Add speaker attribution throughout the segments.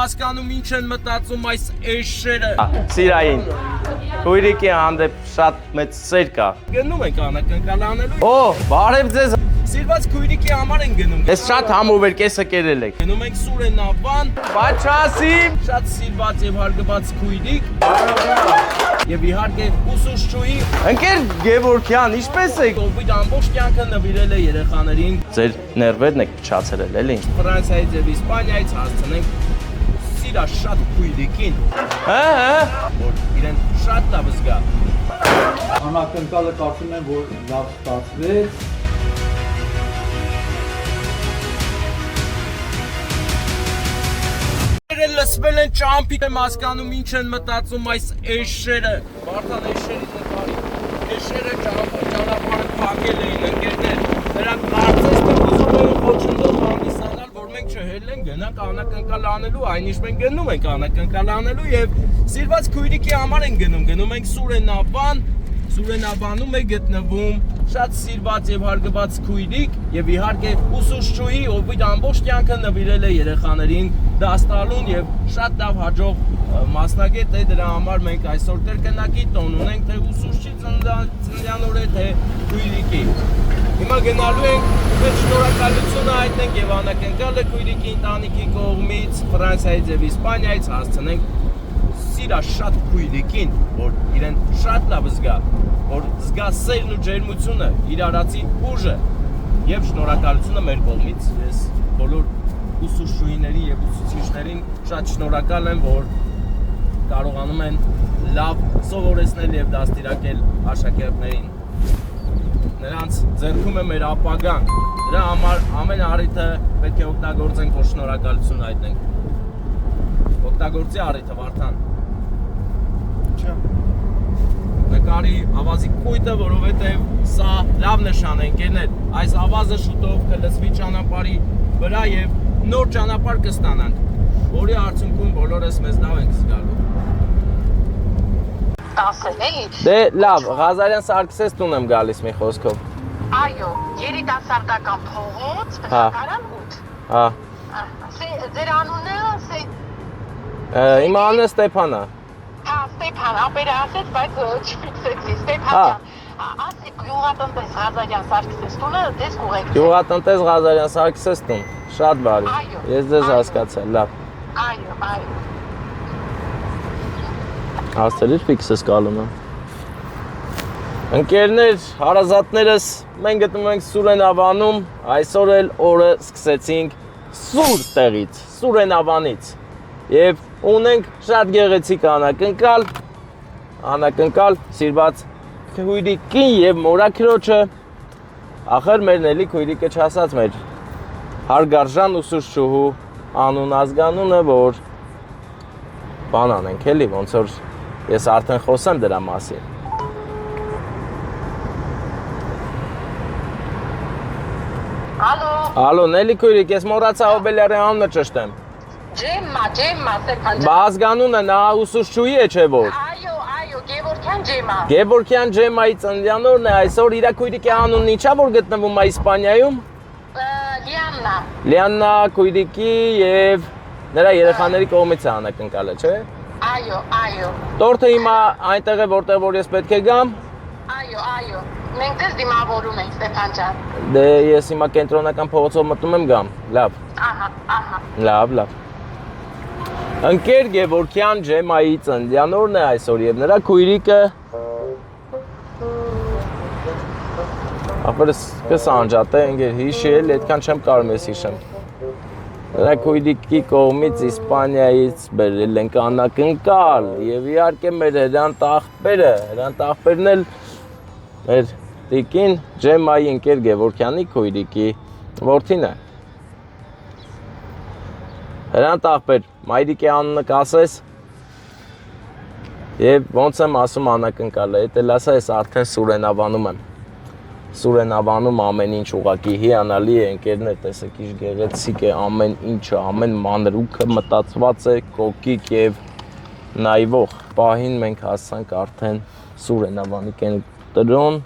Speaker 1: հասկանում ինչ են մտածում այս էշերը։
Speaker 2: Սիրային, քույրիկի հանդեպ շատ մեծ սեր կա։
Speaker 1: Գնում ենք անակնկալ անելու։
Speaker 2: Օ, բարև ձեզ։
Speaker 1: Սիրված քույրիկի համար են գնում։
Speaker 2: Ես շատ համով կեսը կերել եք։
Speaker 1: Գնում ենք Սուրենավան,
Speaker 2: Բաչասիմ։
Speaker 1: շատ սիրված եւ հարգված քույրիկ։ Եվ իհարկե ուսուցչուհի
Speaker 2: Ընկեր Գևորգյան, ինչպես եք։
Speaker 1: ով իր ամբողջ կյանքը նվիրել է երեխաներին։
Speaker 2: Ձեր ներվերն եք փչացրել, էլի։
Speaker 1: Ֆրանսիայից եւ Իսպանիայից հասցնենք սիրա շատ քույրիկին,
Speaker 2: Հա։
Speaker 1: որ իրեն շատ լավ զգա։
Speaker 3: Անակնկալը կարծում եմ, որ լավ ստացվեց։
Speaker 1: Լսվել են ճամփի, եմ հասկանում ինչ են մտածում այս էշերը։ Վարդան էշերի նկարի։ Էշերը ճանապարհը փակել էին ընկերներ։ Նրանք կարծես թե ուզում էին խոչընդոտ հանդիսանալ, որ մենք չհելենք, գնանք անակնկալ անելու, այնիշ մենք գնում ենք անակնկալ անելու եւ սիրված քույրիկի համար են գնում ենք Սուրենավան։ Սուրենավանում է գտնվում շատ սիրված եւ հարգված քույրիկ եւ իհարկե ուսուցչուհի, ով իր ամբողջ կյանքը նվիրել է երեխաներին դաս տալուն եւ շատ լավ հաջող մասնագետ է, դրա համար մենք այսօր կրկնակի տոն ունենք թե ուսուցչի ծննդյան օրը թե քույրիկի։ Հիմա գնալու ենք մեր շնորհակալությունը հայտնենք եւ անակնկալը քույրիկի ընտանիքի կողմից Ֆրանսիայից եւ Իսպանիայից հասցնենք սիրա շատ քույրիկին, որ իրեն շատ լավ զգա, որ զգա սերն ու ջերմությունը, իր արածի ուժը եւ շնորհակալությունը մեր կողմից։ Ես բոլոր ուսուցչուհիներին եւ ուսուցիչներին շատ շնորհակալ եմ, որ կարողանում են լավ սովորեցնել եւ դաստիարակել աշակերտներին։ Նրանց ձեռքում է մեր ապագան։ Դրա համար ամեն առիթը պետք է օգտագործենք, որ շնորհակալություն հայտնենք։ Օգտագործի առիթը, Վարդան։ Նկարի ավազի կույտը, որովհետև սա լավ նշան է, ընկերներ, այս ավազը շուտով կլսվի ճանապարհի վրա եւ նոր ճանապարհ կստանանք, որի արդյունքում բոլորս մեզ լավ ենք զգալու։
Speaker 4: Ասել էի։
Speaker 2: Դե լավ, Ղազարյան Սարգսես տուն եմ գալիս մի խոսքով։
Speaker 4: Այո, երիտասարդական փողոց, բնակարան 8։
Speaker 2: Հա։
Speaker 4: Ձեր անունը
Speaker 2: Իմ անունը Ստեփան է։
Speaker 4: Հա, Ստեփան, ապերը ասեց, բայց չֆիքսեցի, Ստեփան։ Ասի գյուղատնտես Ղազարյան Սարգսես տունը դες կուղեք։
Speaker 2: Գյուղատնտես Ղազարյան Սարգսես տուն։ Շատ բարի։ Ես ձեզ հասկացա, լավ։
Speaker 4: Այո, այո։
Speaker 2: Աստղեր ֆիքսես կալում եմ։ Ընկերներ, հարազատներս, մենք գտնվում ենք Սուրենավանում, այսօր էլ օրը սկսեցինք սուր տեղից, Սուրենավանից։ Եվ ունենք շատ գեղեցիկ անակնկալ սիրված քույրիկին եւ մորաքրոջը, ախր մերն էլի քույրիկը չասած մեր հարգարժան ուսուցչուհու անուն ազգանունը, որ բան անենք էլի, ոնց որ ես արդեն խոսեմ դրա մասին։ Ալո, Նելի քույրիկ, ես մոռացա Օբելյարի անունը ճշտեմ։
Speaker 4: Ջեմմա, Ստեփան։
Speaker 2: Բա ազգանունը նա ուսուցչուհի է չէ որ։
Speaker 4: Այո, Գևորգյան Ջեմմա։
Speaker 2: Գևորգյան Ջեմմայի ծննդյան օրն է, այսօր իր քույրիկի անունն ինչա որ գտնվում է Իսպանիայում։
Speaker 4: Լիաննա։
Speaker 2: Լիաննա քույրիկի եւ նրա երեխաների կողմից է անակնկալը, չէ։
Speaker 4: Այո։
Speaker 2: Տորթը հիմա այնտեղ է որտեղ որ ես պետք է գամ։
Speaker 4: Այո։ Մենք դες դիմավորում ենք Ստեփան ջան։
Speaker 2: Դե ես հիմա կենտրոնական փողոցով մտնում եմ գամ։ Լավ։
Speaker 4: Ահա։
Speaker 2: Լավ։ Ընկեր Գևորգյան Ջեմմայի ծննդյան օրն է այսօր եւ նրա քույրիկը Ապրես կսանջատ է, ընկեր հիշել, այդքան չեմ կարում ես հիշեմ։ Նրա քույրիկի կողմից Իսպանիայից բերել ենք անակնկալ եւ իհարկե մեր հրանտ աղբերն էլ մեր տիկին Ջեմմայի ընկեր Գևորգյանի քույրիկի որդին է։ Հրանտ աղբեր, մայրիկի անունը կասես եւ ոնց եմ ասում անակնկալը, էդ էլ ասա ես արդեն Սուրենավանում եմ։ Սուրենավանում ամեն ինչ ուղակի հիանալի է, ընկերներ, տեսեք ինչ գեղեցիկ է ամեն ինչը, ամեն մանրուքը մտածված է կոկիկ եւ նայվող։ Պահին մենք հասանք արդեն Սուրենավանի կենտրոն։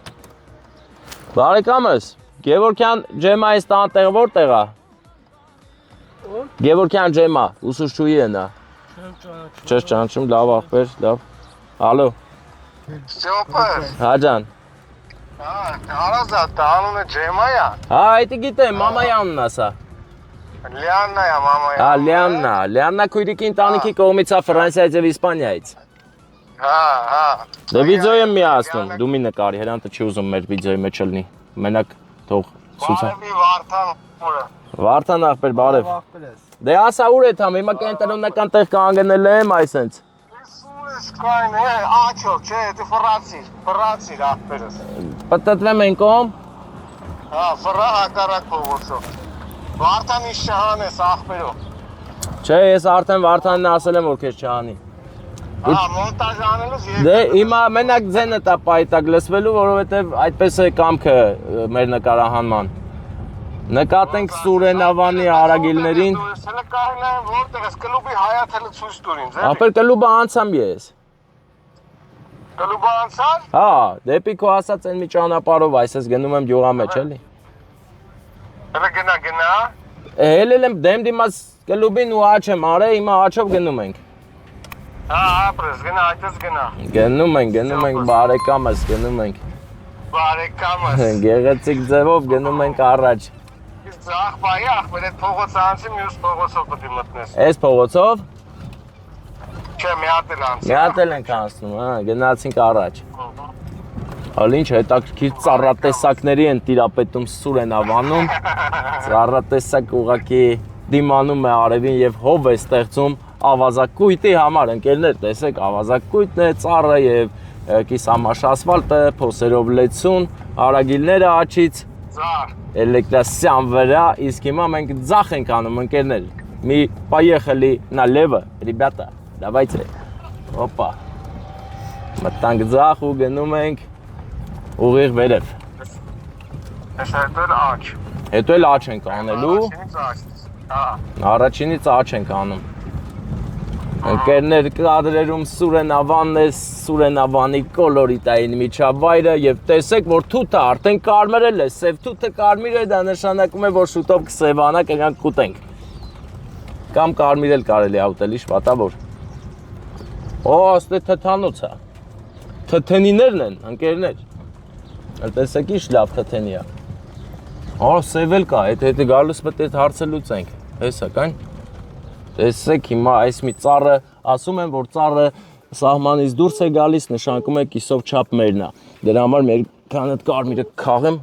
Speaker 2: Բարեկամս, Գևորգյան Ջեմմայից տանտեղը որտեղ է։ Գևորգյան ջեմա, ուսուցչուհի է նա։ Չես ճանաչում, լավ ախպեր, լավ։ Ալո։
Speaker 5: Ստյոպեր,
Speaker 2: Հաջան։
Speaker 5: Արազատ, անունը Ջեմայա։
Speaker 2: Հա, այդի գիտեմ, մամայանն ասա։
Speaker 5: Լիաննայա, մամայա։
Speaker 2: Հա, Լիաննա քույրիկի ընտանիքի կողմից է Ֆրանսիայից եւ Իսպանիայից։
Speaker 5: Հա։
Speaker 2: Դե վիդեո եմ միացնում, դու մի նկարի, հրանտը չի ուզում մեր վիդեոյի մեջ լինի։ Մենակ թող ցույցա։
Speaker 5: Բարևի Վարդան ուր։
Speaker 2: Վարդան ախպեր, բարև։ Դե ասա ուր է թամ, հիմա կենտրոնական տեղ կանգնել եմ, այսենց։
Speaker 5: Սուրես կայն է, աչո, չէ, դու ֆրանսի ախպերս։
Speaker 2: Պատտվեմ են կողմ։
Speaker 5: Հա, ֆրա հակառակ փողոցով։ Վարդանի շահան ես ախպերով։
Speaker 2: Չէ, ես արդեն Վարդանին ասել եմ, որ քեզ չանի։
Speaker 5: Հա, մոնտաժ անելուց
Speaker 2: Դե հիմա մենակ ձենը տա պայտակ լսվելու, որովհետև այդպես է կամքը մեր նկարահանման։ Նկատենք Սուրենավանի արագիլներին։
Speaker 5: Սելը կարելի է որտեղ ես կլուբի հայաթելը ցույց տուր ինձ, էլի։
Speaker 2: Ապեր կլուբը անցամ ես։
Speaker 5: Կլուբը անցար։
Speaker 2: Հա, դեպի քո ասած այն մի ճանապարհով այսպես գնում եմ յուղա մեջ, էլի։
Speaker 5: Հələ գնա։
Speaker 2: Հելել եմ դեմ դիմաց կլուբին ու աչ եմ արել, հիմա աչով գնում ենք։
Speaker 5: Հա, ապրես, գնա, այդպես գնա։
Speaker 2: Գնում ենք բարեկամս, գնում ենք։
Speaker 5: Բարեկամս։
Speaker 2: Գեղեցիկ ձևով գնում ենք առաջ։
Speaker 5: Իսկ ախպայի ախպեր այդ փողոցը անցի մյուս փողոցով պետք է մտնես։
Speaker 2: Այս փողոցով
Speaker 5: Չէ, մի հատ էլ անցի։
Speaker 2: մի հատ էլ ենք անցնում, հա, գնացինք առաջ։ Հələ ինչ հետաքրքիր ծառատեսակների են տիրապետում Սուրենավանում։ Ծառատեսակ ուղակի դիմանում է արևին եւ հով է ստեղծում ավազակույտի համար, ընկերներ, տեսեք, ավազակույտն է, ծառը եւ կիսամաշ ասֆալտը, փոսերով լեցուն, արագիլները աչից,
Speaker 5: Ծառ։
Speaker 2: էլեկտրասյան վրա, իսկ հիմա մենք ձախ ենք անում, ընկերներ։ Մի поехали налево, ребята, давайте. Опа։ Մտանք ձախ ու գնում ենք ուղիղ վերև։
Speaker 5: Ես հետո էլ աչ։
Speaker 2: Հետո էլ աչ ենք անելու։
Speaker 5: Հա։
Speaker 2: Առաջինից աչ ենք անում։ Ընկերներ կադրերում Սուրենավանն է, Սուրենավանի կոլորիտային միջավայրը եւ տեսեք, որ թութը արդեն կարմրել է, սև թութը կարմիր է, դա նշանակում է, որ շուտով կսևանա, կգանք կուտենք։ Կամ կարմիրել կարելի է ուտել, իշ պատավոր։ Օ, աստե թթանոց է։ Թթենիներն են, ընկերներ։ Տեսեք ինչ լավ թթենի է։ Ա, սևել կա, հետը գալուց պետք է հարցը լուծենք։ Հեսա կան։ Տեսեք հիմա այս մի ծառը, ասում են, որ ծառը սահմանից դուրս է գալիս, նշանակում է կիսով չափ մերն է։ Դրա համար մեր քան այդ կարմիրը քաղեմ,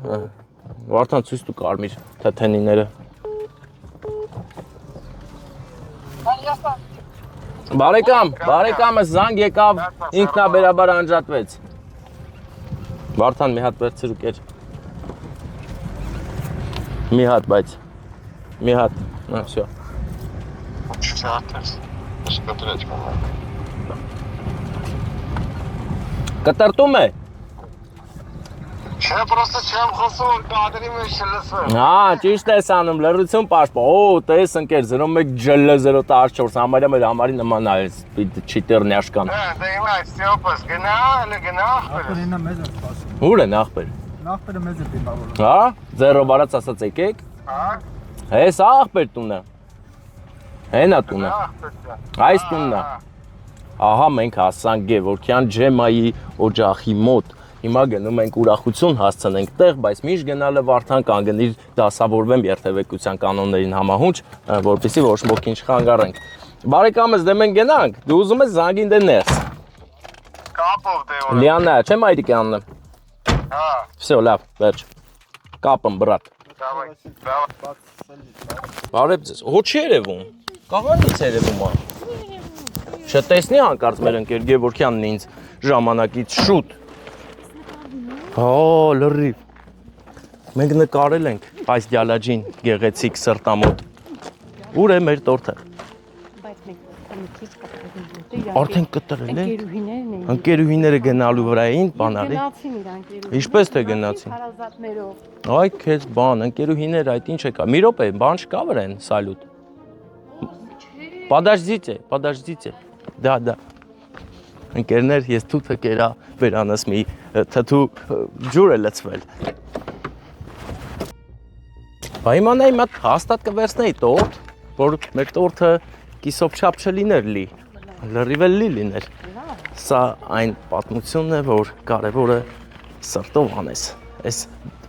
Speaker 2: Վարդան ցույց տու կարմիր թթենիները։ Բարեկամս զանգ եկավ, ինքնաբերաբար անջատվեց։ Վարդան մի հատ վերցրու կեր։ Մի հատ, բայց։ Մի հատ, նա, всё։ Կտրտում է։
Speaker 5: Չէ, պրոստը չեմ խոսում, որ կադրի մեջ չլսվեմ։
Speaker 2: Հա, ճիշտ ես անում, լրություն պաշտպա։ Օ, տես ընկեր 01 ջլ 014 համարյա մեր համարի նման է, չիտերնյաշկան։
Speaker 5: Դե հիմա ստյոպս գնա, հələ գնա ախպերս։
Speaker 3: Ախպերինը մեզ է սպասում։
Speaker 2: Ուր են ախպեր։
Speaker 3: Ախպերը մեզ է դիմավորում։
Speaker 2: Հա, ձեռով արած ասած եկեք։
Speaker 5: Հա,
Speaker 2: Հես ախպեր տունը։ Հենա տունը։ Այս տունն է։ Ահա մենք հասանք Գևորգյան ջեմայի օջախի մոտ։ Հիմա գնում ենք ուրախություն հասցնենք տեղ, բայց միշտ գնալը Վարդան կանգնիր դասավորվեմ երթևեկության կանոններին համահունչ, որպեսզի ոչ ոքին չխանգարենք։ Բարեկամս, դե մենք գնանք։ Դու ուզում ես զանգին դե ներս։
Speaker 5: կապով դե որ։
Speaker 2: Լիաննա, չեմ այդիկ աննեմ։
Speaker 5: Հա,
Speaker 2: Всё, լավ, վերջ։ Կապեմ, բրատ։
Speaker 5: դավայ։
Speaker 2: Բարև ձեզ։ Հո չի երևում։ Կաղանից երևում է։ Չտեսնի հանկարծ մեր ընկեր Գևորգյանն ինձ ժամանակից շուտ։ Հա, լրիվ։ Մենք նկարել ենք այս դյալաջին գեղեցիկ սրտամոտ։ Ուր է մեր տորթը։ Արդեն կտրել են։
Speaker 6: Ընկերուհիներն էին։
Speaker 2: Ընկերուհիները գնալու վրա էին, բանալի։
Speaker 6: Գնացին իր ընկերուհիները։
Speaker 2: Ինչպես թե գնացին։
Speaker 6: Հարազատներով։
Speaker 2: Այ քեզ բան, ընկերուհիներ այդ ինչ եկա։ Մի րոպե, բան չկա վրան, սալյուտ։ Подождите։ Да։ Ընկերներ, ես թութը կերա վերանս մի թթու ջուր է լցվել։ Բա իմանայի մատ հաստատ կվերցնեի տորտ։ որ մեր տորթը կիսով չափ չլիներ լի, լրիվ էլ լի լիներ։ Սա այն պատմությունն է, որ կարևորը սրտով անես։ Այս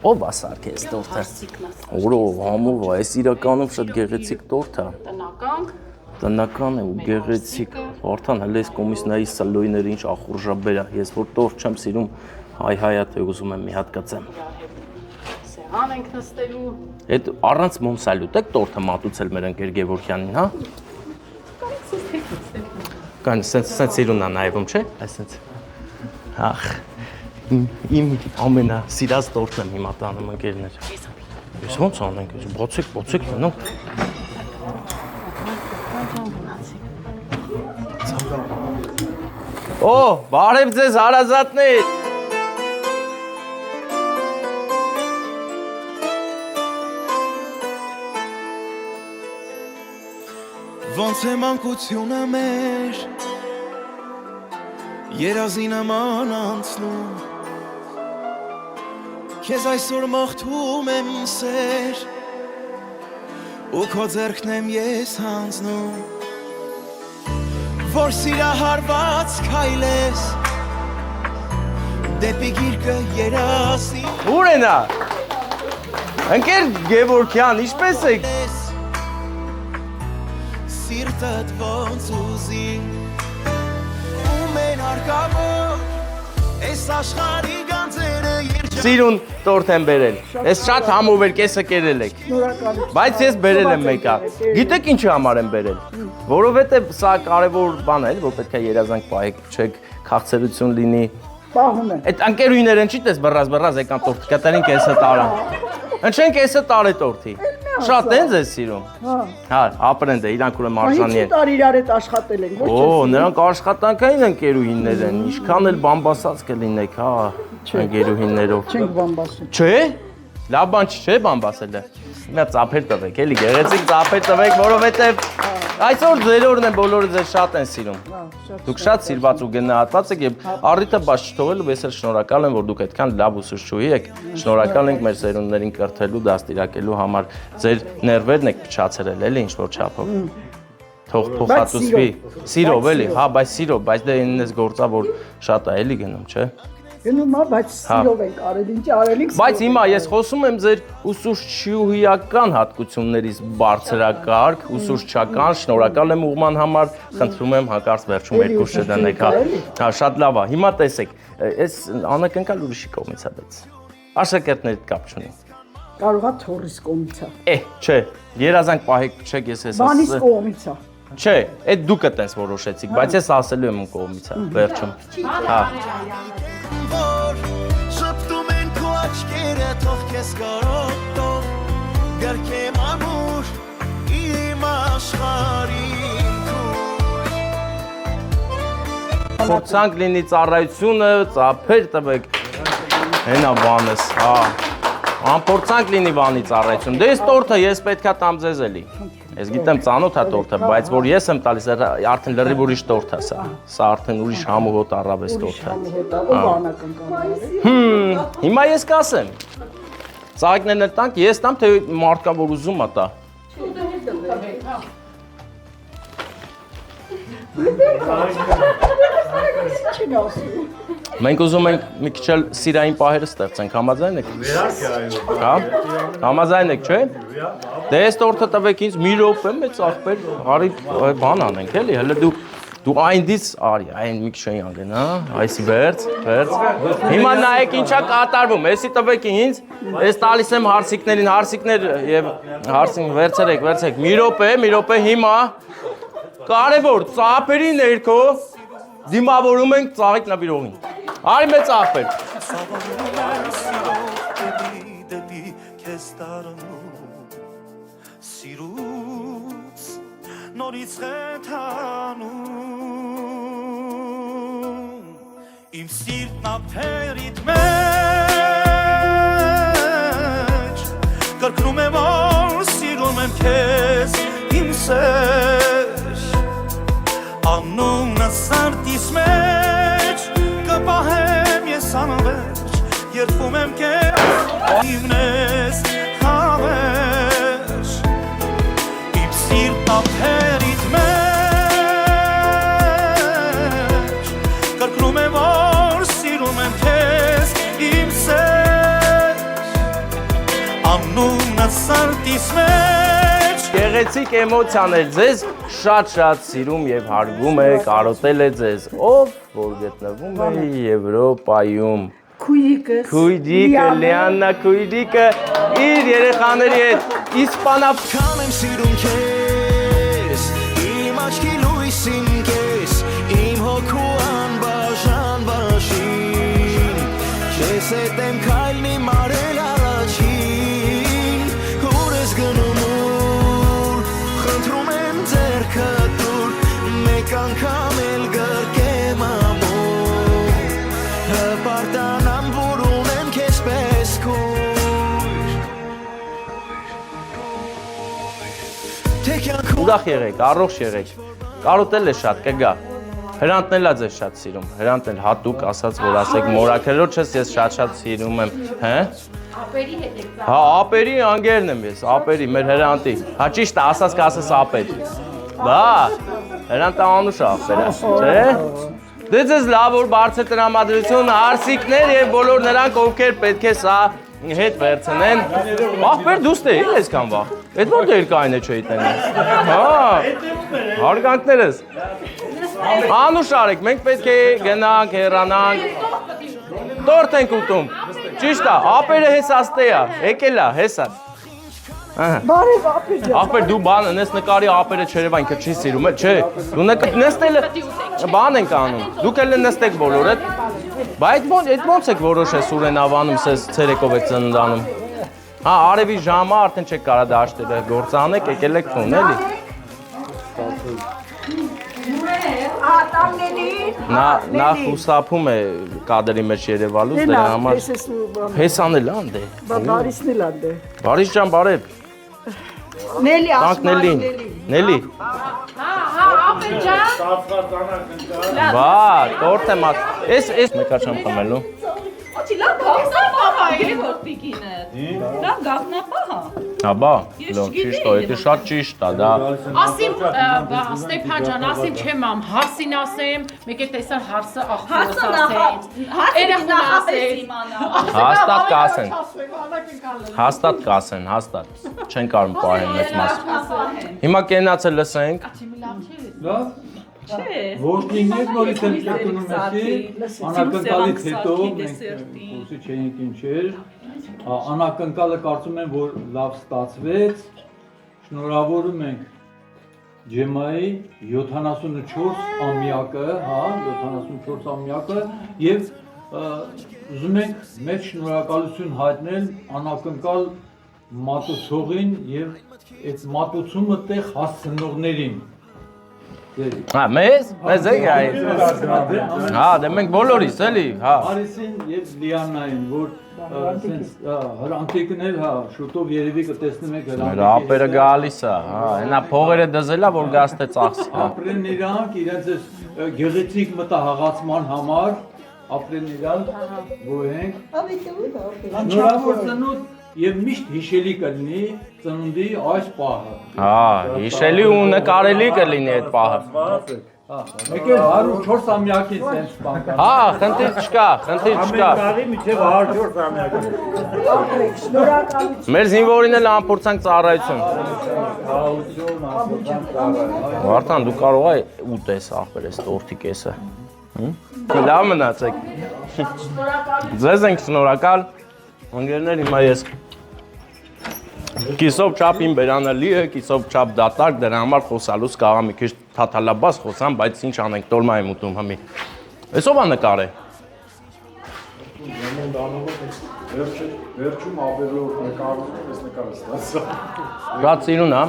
Speaker 2: ով է սարքել այս տորթը։ Որով համով է, այս իրականում շատ գեղեցիկ տորթ է։ Տնական է ու գեղեցիկ։ Արդեն հələ այս կոմից նայի սալոյները ինչ ախորժաբեր է։ Ես որ տորթ չեմ սիրում, հայ-հայատ է ուզում եմ մի հատ կծեմ։
Speaker 6: Սեղան ենք նստելու։
Speaker 2: Այդ առանց մոմսալյուտ եք տորթը մատուցել մեր ընկեր Գևորգյանին, հա։ Կան սենց սիրունն է նայվում, չէ՞։ Այսենց։ Ախ։ Իմ ամենասիրած տորթն եմ հիմա տանում ընկերներ։ Ես ո՞նց անենք, բոցեք, նո։ Օ, բարև ձեզ հարազատներ։
Speaker 7: Ոնց է մանկությունը մեր երազի նման անցնում Քեզ այսօր մաղթում եմ սեր ու քո ձեռքն եմ ես հանձնում Որ սիրահարված քայլես դեպի գիրկը երազի
Speaker 2: Ուր է նա։ Ընկեր Գևորգյան, ինչպես եք։
Speaker 7: Սիրտդ ոնց ուզի ու մեն հարկավոր այս աշխարհի գանձերը
Speaker 2: Սիրուն տորթ եմ բերել։ Ես շատ համով էր կեսը կերել եք։ Բայց ես բերել եմ մեկը։ Գիտեք ինչի համար եմ բերել։ Որովհետև սա կարևոր բան է, որ պետք է երազանք պահեք, չեք քաղցրություն լինի։
Speaker 8: Պահում եմ։
Speaker 2: Այդ անկերուիները ինչի տես բռած եկան տորթ կատարին կեսը տարան։ Ընչեն կեսը տարե տորթի։ Շատ են ձեզ սիրում։ Հա, ապրենդ է, իրանք ուրեմն արժանի են։
Speaker 8: 5 տարի իրար հետ աշխատել ենք, ոչ
Speaker 2: չէ։ Օ, նրանք աշխատանքային ընկերուհիներ են, ինչքան էլ բամբասած կլինեք, հա, ընկերուհիներով։
Speaker 8: Չենք բամբասում։
Speaker 2: Չէ։ Լավ բան չէ բամբասելը։ Հիմա ծափեր տվեք, էլի գեղեցիկ ծափեր տվեք, որովհետև այսօր ձերորն են բոլորը ձեզ շատ են սիրում։ Դուք շատ սիրված ու գնահատված եք եւ առիթը բաց չթողելու, ես էլ շնորհակալ եմ, որ դուք այդքան լավ ուսուցչուհի եք։ Շնորհակալ ենք մեր սերունդներին կրթելու, դաստիարակելու համար։ Ձեր ներվերն եք փչացրել, էլի ինչ որ չափով։ Թող փոխհատուցվի։ Սիրով էլի, հա, բայց սիրով, բայց դե ինձ գործա որ շատ է էլի գնում, չէ։
Speaker 8: Գնում է, բայց սիրով ենք արել, ինչ արել ենք։
Speaker 2: Բայց հիմա ես խոսում եմ ձեր ուսուցչուհիական հատկություններից բարձրակարգ, ուսուցչական, շնորհակալ եմ ուղման համար, խնդրում եմ հանկարծ վերջում երկու շդանեք, հա, շատ լավ է։ Հիմա տեսեք, այս անակնկալ ուրիշի կողմից է բայց։ Աշակերտներիդ կապ չունի։
Speaker 8: Կարող է թորից կողմից է։
Speaker 2: Չէ, երազանք պահեք, չեք ես ես
Speaker 8: Բանից կողմից է։
Speaker 2: Չէ, այդ դուք այտենց որոշեցիք, բայց ես ասելու եմ կողմից է, վերջում։ Հա։
Speaker 7: Շփտում են քո աչքերը, թող քեզ կարոտող Գրքեմ ամուր իմ աշխարհին
Speaker 2: Փորձանք լինի ծառայությունը, ծափեր տվեք։ Հենա բանս, հա։ Անփորձանք լինի բանի ծառայություն։ Դե այս տորթը ես պետքա տամ ձեզ էլի։ Ես գիտեմ ծանոթ է տորթը, բայց որ ես եմ տալիս, արդեն լրիվ ուրիշ տորթ է սա։ Սա արդեն ուրիշ համուհոտ առավես տորթ է։
Speaker 8: Ով անակնկալ։
Speaker 2: Հիմա ես կասեմ։ Ծաղիկներն էլ տանք, ես տամ, թե մարդկա որ ուզում է տա։ Մենք ուզում ենք մի քիչ էլ սիրային պահերը ստեղծենք, համաձայն եք։ Հա։ Համաձայն եք, չէ՞։ Դե այս տորթը տվեք ինձ մի րոպե, մեծ աղբեր, արի բան անենք, էլի, հələ դու այնտից արի, այն մի քիչ անգեն, հա, այսի վերց։ Հիմա նայեք ինչա կատարվում, էսի տվեք ինձ, ես տալիս եմ հարսիկներին, հարսիկներ եւ հարսին վերցրեք, մի րոպե հիմա կարևոր ծափերի ներքո դիմավորում ենք ծաղիկ նվիրողին։ Արի մեծ աղբեր։
Speaker 7: Սիրուց նորից խեթանում Իմ սիրտն ապերիտ մեջ Կրկնում եմ որ սիրում եմ քեզ իմ սեր Անունը սրտիս մեջ կպահեմ ես անվերջ Երբում եմ քեզ իմ ես հավերջ Իմ սիրտ մնաց սարտիս մեջ
Speaker 2: Գեղեցիկ էմոցիաներ ձեզ շատ սիրում եւ հարգում է, կարոտել է ձեզ, ով որ գտնվում է Եվրոպայում։ Քույրիկը, Լիաննա քույրիկը իր երեխաների հետ իսպանավ
Speaker 7: Քան եմ սիրում քեզ իմ աչքի լույսին կես իմ հոգու անբաժան բաժին Քեզ հետ եմ քայլնի մարել առաջին Ուր ես գնում ուր խնդրում եմ ձեռքը դուր մեկ անգամ էլ գրկեմ ամուր հպարտանամ որ ունեմ քեզ պես
Speaker 2: Ուրախ եղեք, առողջ եղեք, կարոտել է շատ, կգա, հրանտն էլ է ձեզ շատ սիրում, հրանտն էլ հատուկ ասած, որ ասեք մորաքրոջս ես շատ սիրում եմ,
Speaker 6: Ապերի հետ եք
Speaker 2: Հա, ապերի անգերն եմ ես, ապերի, մեր հրանտի, հա ճիշտ է, ասած կասես ապեր, բա, հրանտ անուշ է ապերը, չէ, դե ձեզ լավ որ բարձր տրամադրություն, արսիկներ և բոլոր նրանք ովքեր պետք է սա հետ վերցնեն, աղբեր դուստ է, իլ ես կան վաղ, էդ որ դեր կային է չէի տենի, հա, հարգանքներս, անուշ արեք, մենք պետք է գնանք, հեռանանք, տորտ ենք ուտում, ճիշտ է, ապերը հեսաստե է, եկել է, հեսա,
Speaker 8: Բարև ապեր
Speaker 2: աղբեր դու բան նես նկարի ապերը չերևա ինքը չի սիրում է, չէ, դու նստելը, բան ենք անում, դուք էլ նստեք բոլորը, Բա այդ ոնց եք որոշես Սուրեն ավանում, սեզ ցերեկով եք ծննդանում։ Հա, արևի ժամը արդեն չեք կարա դաշտերը գործանեք, եկել եք տուն, էլի։ Նա խուսափում է կադրի մեջ երևալուց, դրա համար։ Հեսան էլ ան դե։
Speaker 8: Բարիսն էլ ան դե։
Speaker 2: Բարիս ջան, բարև։
Speaker 8: Նելի
Speaker 2: ասում Նելին։ Նելի։
Speaker 6: Հա, ապեր ջան։
Speaker 2: Բա, տորտ եմ ես մեկա չեմ խմելու։
Speaker 6: Աչի լավ գաղտնապահ է որդիկինը։ Լավ գաղտնապահ է։
Speaker 2: Հա բա, ճիշտ է, դա շատ ճիշտ է, դա։
Speaker 6: Ասիմ, Ստեփան ջան, ասիմ չեմ ամ, հարսին ասեմ, մեկ է տեսար հարսը աղբորս ասեն։ Երախուն ասեն։
Speaker 2: Հաստատ կասեն։ Հաստատ կասեն, հաստատ։ Չեն կարում պահեն մեծ մաս։ Հիմա կենացը լսենք։
Speaker 3: Լավ։ Ոստինգներ նորից են կետունում էսի, անակնկալից հետո մենք կուրսի չենք ինչեր, անակնկալը կարծում եմ, որ լավ ստացվեց, շնորհավորում ենք Ջեմայի 74 ամյակը, հա, 74 ամյակը և ուզում ենք մեծ շնորհակալություն հայտնել անակնկալ մատուցողին և այդ մատուցումը տեղ հասցնողներին
Speaker 2: Հա, մեզ եք այ։ Հա, դե մենք բոլորիս, էլի, հա։
Speaker 3: Արիսին և Լիաննային, որ հրանտիկն էլ, հա, շուտով երևի կտեսնում եք հրանտիկի։
Speaker 2: Մեր ապերը գալիս է, հա, հենա փողերը դզելա, որ գաստե ծախսի, հա։
Speaker 3: Ապրեն իրանք, իրենց գեղեցիկ մտահաղացման համար, ապրեն իրանք, գոհենք։ Շնորհավոր ծնունդ և միշտ հիշելի կլինի ծնունդի այս պահը։
Speaker 2: Հա, հիշելի ու նկարելի կլինի այդ պահը։
Speaker 3: Մեկ էլ 104 ամյակից են սպանքան։
Speaker 2: Հա, խնդիր չկա, խնդիր չկա։
Speaker 3: Մինչև 104 ամյակը։
Speaker 2: Մեր զինվորին էլ անփորձանք ծառայություն։ Վարդան, դու կարող ես ուտես աղբեր ես տորթի կեսը։ Լավ մնացեք։ Ձեզ ենք շնորհակալ։ Ընկերներ, հիմա ես կիսով չափ իմ բերանալի է, կիսով չափ դատարկ, դրա համար խոսալուց կաղա մի քիչ թաթալաբաս խոսամ, բայց ինչ անենք, տոլմա եմ ուտում հմի։ Էսով ա նկար է։
Speaker 9: Վերջում ապերով նկարում եմ, ես նկարը ստացա։
Speaker 2: Շատ սիրուն, հա։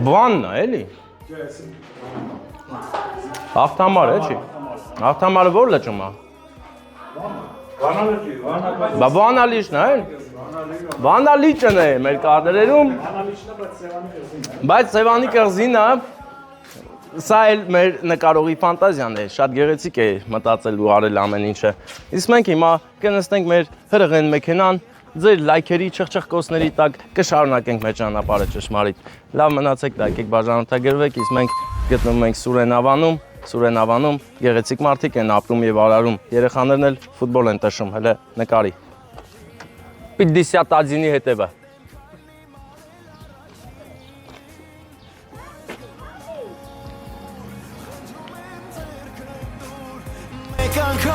Speaker 2: Բանն է, էլի։ Հաղթամար է, չի։ Հաղթամարը որ լճում է։ Բա վանալիչն է, վանալիչն է մեր կադրերում, բայց Սևանի կղզինը, սա էլ մեր նկարողի ֆանտազիան է, շատ գեղեցիկ է մտածել ու արել ամեն ինչը, իսկ մենք հիմա կնստենք մեր հրղեն մեքենան, ձեր լայքերի չխչխկոցների տակ կշարունակենք մեր ճանապարհը ճշմարիտ, լավ մնացեք, դայքեք բաժանորդագրվեք, իսկ մենք գտնվում ենք Սուրեն Ավանում, գեղեցիկ մարդիկ են ապրում և արարում, երեխաներն էլ ֆուտբոլ են տշում, հələ նկարի։ 50-ին հետևը։
Speaker 7: Մեկ անգամ